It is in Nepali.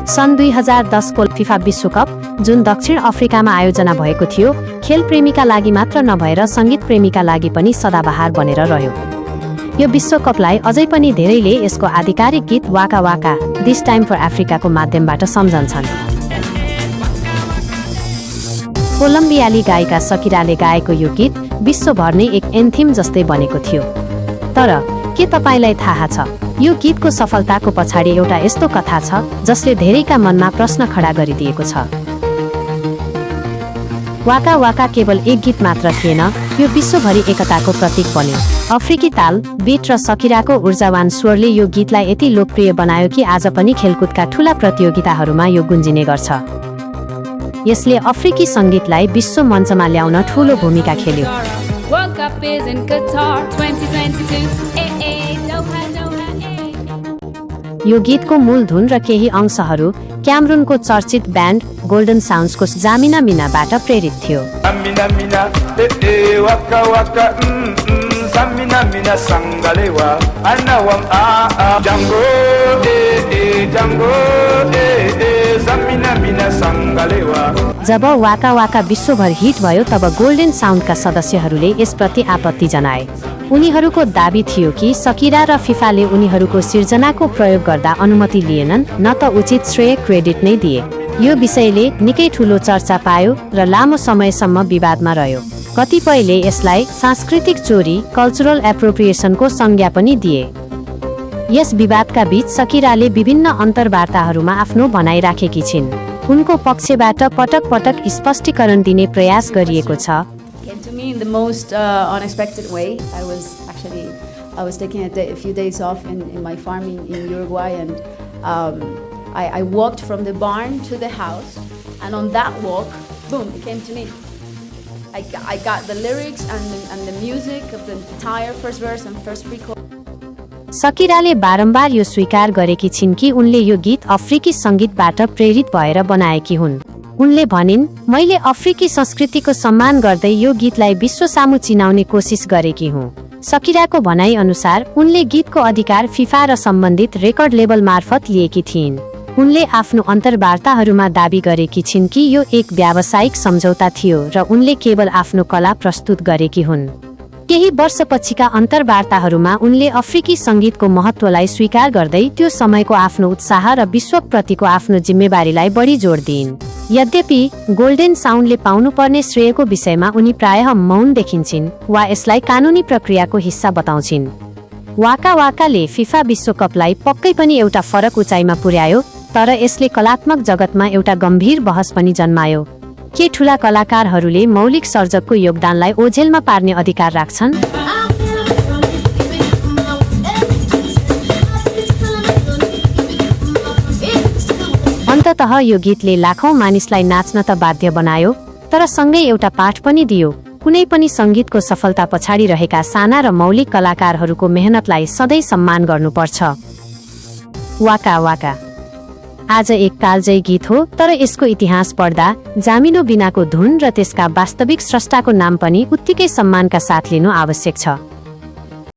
सन् 2010 को फिफा विश्वकप जुन दक्षिण अफ्रिकामा आयोजना भएको थियो, खेल प्रेमीका लागि मात्र नभएर सङ्गीत प्रेमीका लागि पनि सदाबहार बनेर रह्यो। यो विश्वकपलाई अझै पनि धेरैले यसको आधिकारिक गीत वाका वाका दिस टाइम फर अफ्रिकाको माध्यमबाट सम्झन्छन्। कोलम्बियाली गायिका सकिराले गाएको यो गीत विश्वभर नै एक एन्थिम जस्तै बनेको थियो। तर के तपाईलाई थाहा छ, यो गीतको सफलताको पछाडि एउटा यस्तो कथा छ जसले धेरैका मनमा प्रश्न खडा गरिदिएको छ। वाका वाका केवल एक गीत मात्र थिएन, यो विश्वभरि एकताको प्रतीक बन्यो। अफ्रिकी ताल, बीट र सकिराको ऊर्जावान स्वरले यो गीतलाई यति लोकप्रिय बनायो कि आज पनि खेलकुदका ठूला प्रतियोगिताहरूमा यो गुन्जिने गर्छ। यसले अफ्रिकी सङ्गीतलाई विश्व मञ्चमा ल्याउन ठूलो भूमिका खेल्यो। यो गीतको मूल धुन र केही अंशहरू क्यामरूनको चर्चित ब्यान्ड गोल्डन साउन्ड्सको जामिना मिनाबाट प्रेरित थियो। जब वाका वाका विश्वभर हिट भयो तब गोल्डन साउन्डका सदस्यहरूले यसप्रति आपत्ति जनाए। उनीहरूको दाबी थियो कि सकिरा र फिफाले उनीहरूको सिर्जनाको प्रयोग गर्दा अनुमति लिएनन्, न त उचित श्रेय क्रेडिट नै दिए। यो विषयले निकै ठूलो चर्चा पायो र लामो समयसम्म विवादमा रह्यो। कतिपयले यसलाई सांस्कृतिक चोरी, कल्चरल एप्रोप्रिएसनको संज्ञा पनि दिए। यस विवादका बीच सकिराले विभिन्न अन्तर्वार्ताहरूमा आफ्नो भनाइ राखेकी छिन्। उनको पक्षबाट पटक पटक स्पष्टीकरण दिने प्रयास गरिएको छ। To me in the most unexpected way. I was taking a few days off in my farm in Uruguay, and I walked from the barn to the house, and on that walk, boom, it came to me. I got the lyrics and the music of the entire first verse and first pre-chorus. सकिराले बारम्बार यो स्वीकार गरेकी छिन् कि उनले यो गीत अफ्रिकी सङ्गीतबाट प्रेरित भएर बनाएकी हुन्। उनले भनिन्, मैले अफ्रिकी संस्कृतिको सम्मान गर्दै यो गीतलाई विश्व सामु चिनाउने कोसिस गरेकी हुँ। सकिराको भनाइ अनुसार उनले गीतको अधिकार फिफा र सम्बन्धित रेकर्ड लेबल मार्फत लिएकी थिइन्। उनले आफ्नो अन्तर्वार्ताहरूमा दाबी गरेकी छिन् कि यो एक व्यावसायिक सम्झौता थियो र उनले केवल आफ्नो कला प्रस्तुत गरेकी हुन्। केही वर्षपछिका अन्तर्वार्ताहरूमा उनले अफ्रिकी सङ्गीतको महत्त्वलाई स्वीकार गर्दै त्यो समयको आफ्नो उत्साह र विश्वप्रतिको आफ्नो जिम्मेवारीलाई बढी जोड दिइन्। यद्यपि गोल्डन साउन्डले पाउनुपर्ने श्रेयको विषयमा उनी प्रायः मौन देखिन्छन् वा यसलाई कानुनी प्रक्रियाको हिस्सा बताउँछिन्। वाका वाकाले फिफा विश्वकपलाई पक्कै पनि एउटा फरक उचाइमा पुर्यायो, तर यसले कलात्मक जगतमा एउटा गम्भीर बहस पनि जन्मायो। के ठूला कलाकारहरूले मौलिक सर्जकको योगदानलाई ओझेलमा पार्ने अधिकार राख्छन्? अन्ततः यो गीतले लाखौं मानिसलाई नाच्न त बाध्य बनायो, तर सँगै एउटा पाठ पनि दियो। कुनै पनि सङ्गीतको सफलता पछाडि रहेका साना र मौलिक कलाकारहरूको मेहनतलाई सधैँ सम्मान गर्नुपर्छ। वाका वाका आज एक कालजयी गीत हो, तर यसको इतिहास पढ्दा जामिनो बिनाको धुन र त्यसका वास्तविक स्रष्टाको नाम पनि उत्तिकै सम्मानका साथ लिनु आवश्यक छ।